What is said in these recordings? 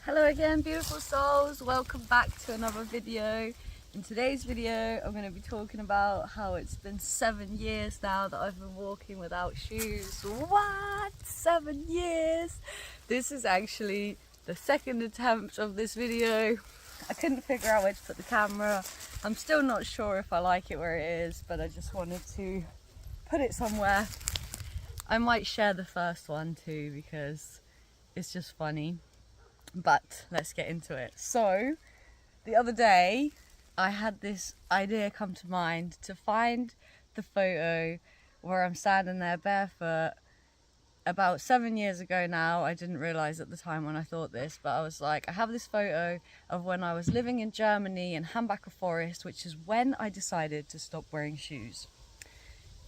Hello again, beautiful souls, welcome back to another video. In today's video I'm going to be talking about how it's been 7 years now that I've been walking without shoes. What? 7 years? This is actually the second attempt of this video. I couldn't figure out where to put the camera. I'm still not sure if I like it where it is, but I just wanted to put it somewhere. I might share the first one too because it's just funny. But let's get into it. So the other day I had this idea come to mind to find the photo where I'm standing there barefoot about 7 years ago now. I didn't realise at the time when I thought this, but I was like, I have this photo of when I was living in Germany in Hambacher Forest, which is when I decided to stop wearing shoes.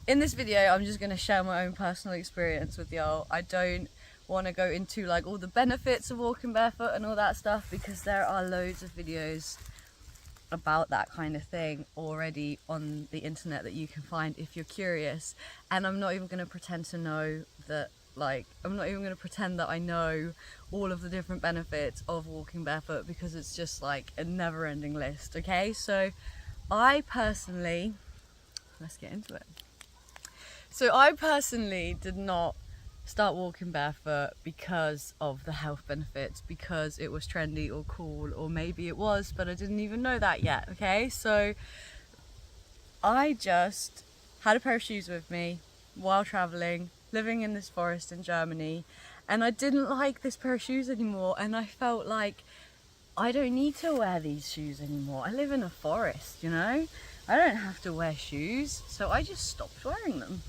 In this video I'm just going to share my own personal experience with y'all. I don't want to go into like all the benefits of walking barefoot and all that stuff because there are loads of videos about that kind of thing already on the internet that you can find if you're curious, and I'm not even going to pretend to know that, like, I'm not even going to pretend that I know all of the different benefits of walking barefoot because it's just like a never-ending list. Okay, so I personally, let's get into it. So I personally did not start walking barefoot because of the health benefits, because it was trendy or cool, or maybe it was, but I didn't even know that yet. Okay, so I just had a pair of shoes with me while traveling, living in this forest in Germany, and I didn't like this pair of shoes anymore, and I felt like I don't need to wear these shoes anymore. I live in a forest, you know, I don't have to wear shoes, so I just stopped wearing them.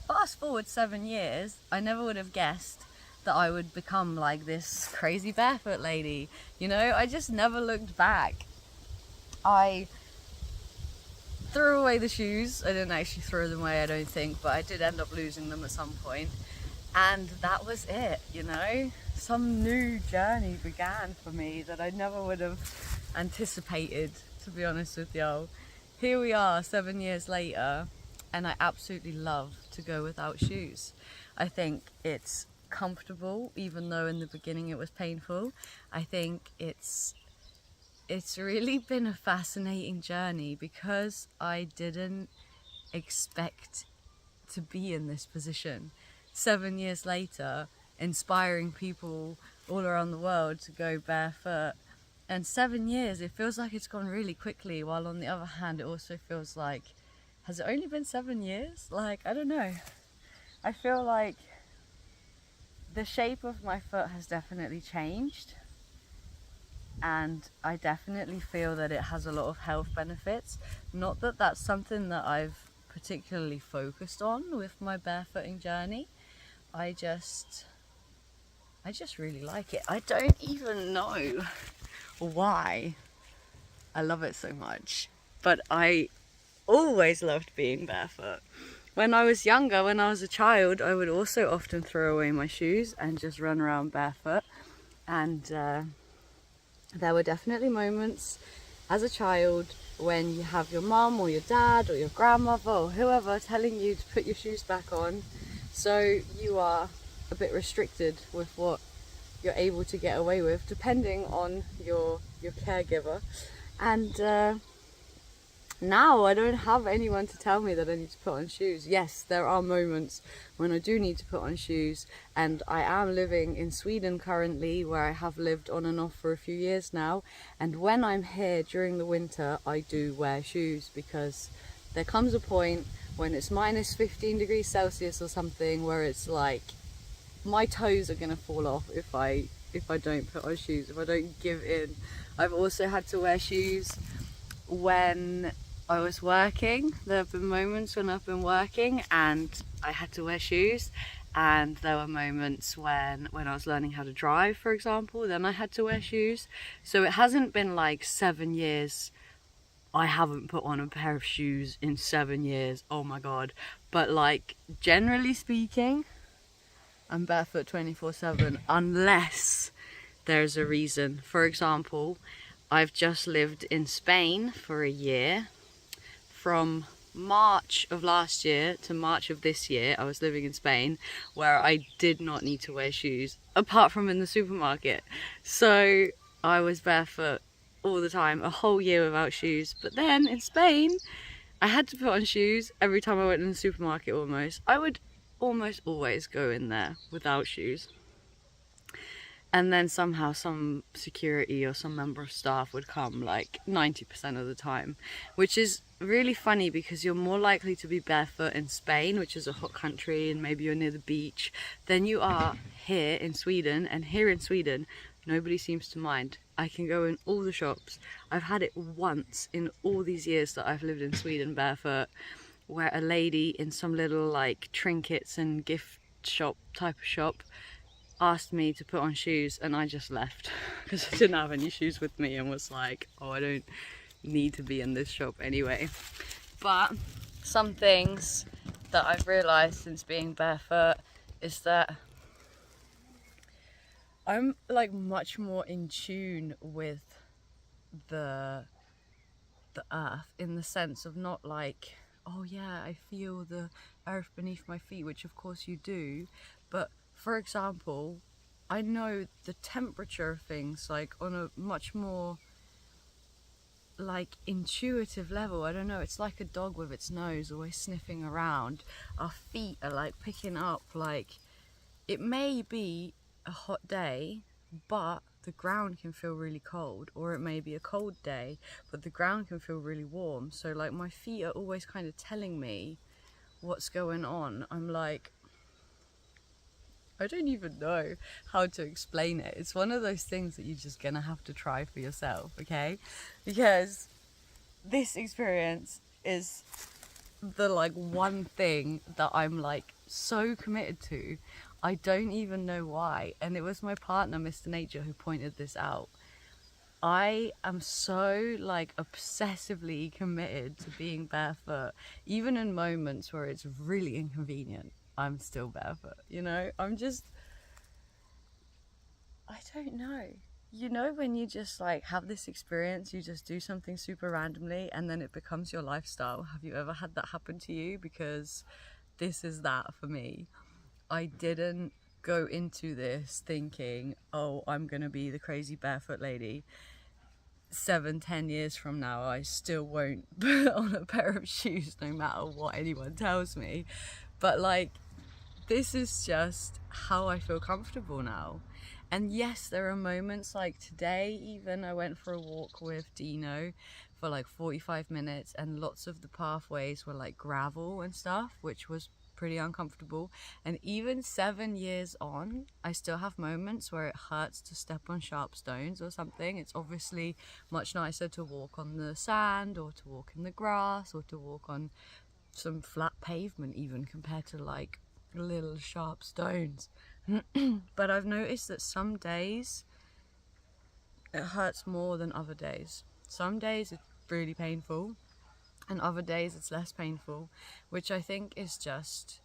Fast forward 7 years, I never would have guessed that I would become like this crazy barefoot lady. You know, I just never looked back. I threw away the shoes. I didn't actually throw them away, I don't think, but I did end up losing them at some point. And that was it, you know? Some new journey began for me that I never would have anticipated, to be honest with y'all. Here we are 7 years later, and I absolutely love to go without shoes. I think it's comfortable, even though in the beginning it was painful. I think it's really been a fascinating journey because I didn't expect to be in this position. 7 years later, inspiring people all around the world to go barefoot. And 7 years, it feels like it's gone really quickly, while on the other hand it also feels like, has it only been 7 years? Like, I don't know. I feel like the shape of my foot has definitely changed, and I definitely feel that it has a lot of health benefits. Not that that's something that I've particularly focused on with my barefooting journey. I just really like it. I don't even know why I love it so much, but I always loved being barefoot. When I was younger, when I was a child, I would also often throw away my shoes and just run around barefoot. And there were definitely moments as a child when you have your mum or your dad or your grandmother or whoever telling you to put your shoes back on, so you are a bit restricted with what you're able to get away with depending on your caregiver. And now I don't have anyone to tell me that I need to put on shoes. Yes, there are moments when I do need to put on shoes, and I am living in Sweden currently, where I have lived on and off for a few years now, and when I'm here during the winter I do wear shoes because there comes a point when it's minus 15 degrees Celsius or something where it's like my toes are gonna fall off if I don't put on shoes, if I don't give in. I've also had to wear shoes when I was working. There have been moments when I've been working and I had to wear shoes, and there were moments when I was learning how to drive, for example, then I had to wear shoes. So it hasn't been like 7 years I haven't put on a pair of shoes in 7 years, oh my god. But like, generally speaking, I'm barefoot 24/7 unless there's a reason. For example, I've just lived in Spain for a year. From March of last year to March of this year, I was living in Spain, where I did not need to wear shoes apart from in the supermarket. So I was barefoot all the time, a whole year without shoes. But then in Spain, I had to put on shoes every time I went in the supermarket almost. I would almost always go in there without shoes. And then somehow some security or some member of staff would come like 90% of the time, which is really funny because you're more likely to be barefoot in Spain, which is a hot country, and maybe you're near the beach, than you are here in Sweden. And here in Sweden, nobody seems to mind. I can go in all the shops. I've had it once in all these years that I've lived in Sweden barefoot, where a lady in some little like trinkets and gift shop type of shop asked me to put on shoes, and I just left because I didn't have any shoes with me and was like, oh, I don't need to be in this shop anyway. But some things that I've realized since being barefoot is that I'm like much more in tune with the earth, in the sense of not like, oh yeah, I feel the earth beneath my feet, which of course you do, but for example, I know the temperature of things like on a much more like intuitive level. I don't know, it's like a dog with its nose always sniffing around. Our feet are like picking up, like it may be a hot day but the ground can feel really cold, or it may be a cold day but the ground can feel really warm. So like my feet are always kind of telling me what's going on. I'm like, I don't even know how to explain it. It's one of those things that you're just gonna have to try for yourself, okay? Because this experience is the like one thing that I'm like so committed to. I don't even know why. And it was my partner, Mr. Nature, who pointed this out. I am so like obsessively committed to being barefoot, even in moments where it's really inconvenient. I'm still barefoot, you know? I don't know. You know, when you just like have this experience, you just do something super randomly and then it becomes your lifestyle. Have you ever had that happen to you? Because this is that for me. I didn't go into this thinking, oh, I'm gonna be the crazy barefoot lady. 7-10 years from now, I still won't put on a pair of shoes no matter what anyone tells me. But like, this is just how I feel comfortable now. And yes, there are moments like today, even I went for a walk with Dino for like 45 minutes and lots of the pathways were like gravel and stuff, which was pretty uncomfortable. And even 7 years on, I still have moments where it hurts to step on sharp stones or something. It's obviously much nicer to walk on the sand or to walk in the grass or to walk on some flat pavement even, compared to like little sharp stones. But I've noticed that some days it hurts more than other days. Some days it's really painful and other days it's less painful, which I think is just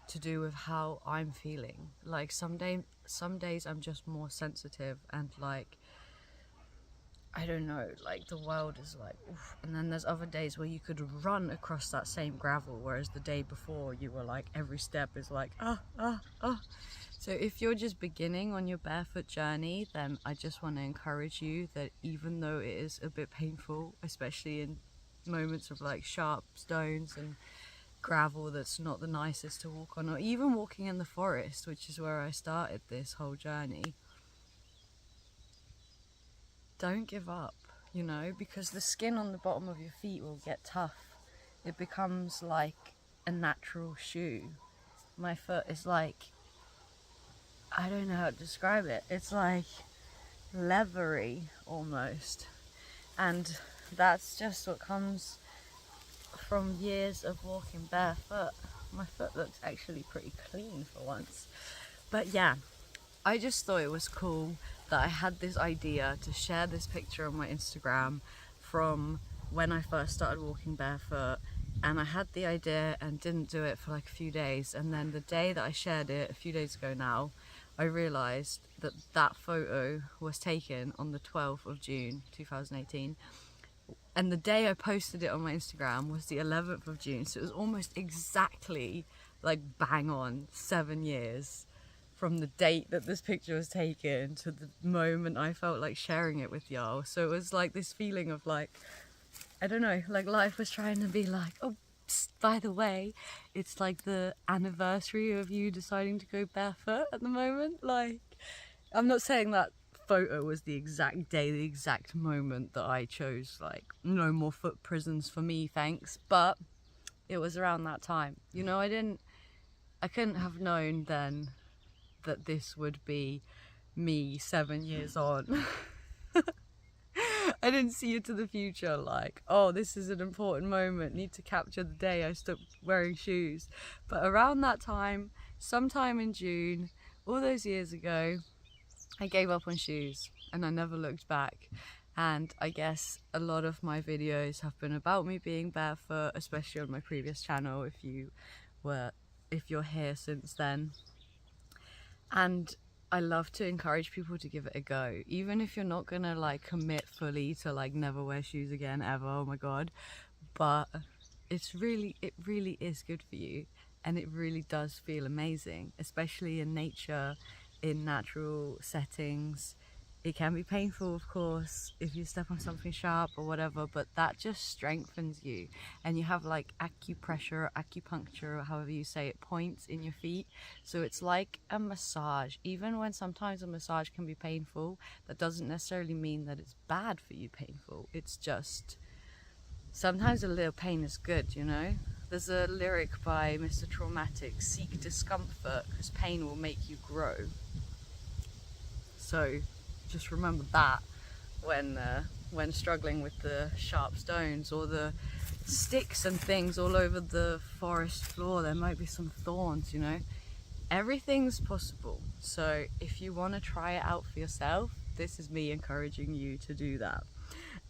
to do with how I'm feeling. Like some days I'm just more sensitive and like, I don't know, like the world is like oof. And then there's other days where you could run across that same gravel, whereas the day before you were like, every step is like So if you're just beginning on your barefoot journey, then I just want to encourage you that even though it is a bit painful, especially in moments of like sharp stones and gravel that's not the nicest to walk on, or even walking in the forest, which is where I started this whole journey, don't give up, you know, because the skin on the bottom of your feet will get tough. It becomes like a natural shoe. My foot is like, I don't know how to describe it. It's like leathery almost. And that's just what comes from years of walking barefoot. My foot looks actually pretty clean for once. But yeah, I just thought it was cool that I had this idea to share this picture on my Instagram from when I first started walking barefoot. And I had the idea and didn't do it for like a few days. And then the day that I shared it, a few days ago now, I realised that that photo was taken on the 12th of June 2018. And the day I posted it on my Instagram was the 11th of June. So it was almost exactly like bang on 7 years from the date that this picture was taken to the moment I felt like sharing it with y'all. So it was like this feeling of like, I don't know, like life was trying to be like, oh, psst, by the way, it's like the anniversary of you deciding to go barefoot at the moment. Like, I'm not saying that photo was the exact day, the exact moment that I chose, like, no more foot prisons for me, thanks, but it was around that time. You know, I couldn't have known then that this would be me 7 years on. I didn't see into the future like, oh, this is an important moment, need to capture the day I stopped wearing shoes. But around that time, sometime in June, all those years ago, I gave up on shoes and I never looked back. And I guess a lot of my videos have been about me being barefoot, especially on my previous channel if you're here since then. And I love to encourage people to give it a go, even if you're not gonna like commit fully to like never wear shoes again ever, oh my god, but it really is good for you, and it really does feel amazing, especially in nature, in natural settings. It can be painful, of course, if you step on something sharp or whatever, but that just strengthens you. And you have like acupressure or acupuncture, or however you say it, points in your feet. So it's like a massage. Even when sometimes a massage can be painful, that doesn't necessarily mean that it's bad for you painful. It's just, sometimes a little pain is good, you know? There's a lyric by Mr. Traumatic, seek discomfort, because pain will make you grow. So just remember that when struggling with the sharp stones or the sticks and things all over the forest floor. There might be some thorns, you know. Everything's possible. So if you want to try it out for yourself, this is me encouraging you to do that.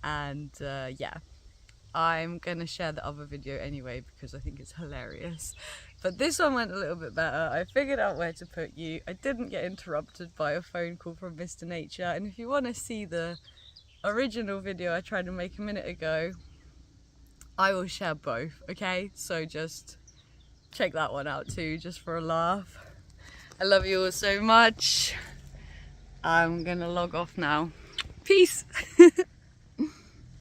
And yeah, I'm gonna share the other video anyway because I think it's hilarious. But this one went a little bit better. I figured out where to put you. I didn't get interrupted by a phone call from Mr. Nature. And if you want to see the original video I tried to make a minute ago, I will share both, okay? So just check that one out too, just for a laugh. I love you all so much. I'm gonna log off now. Peace.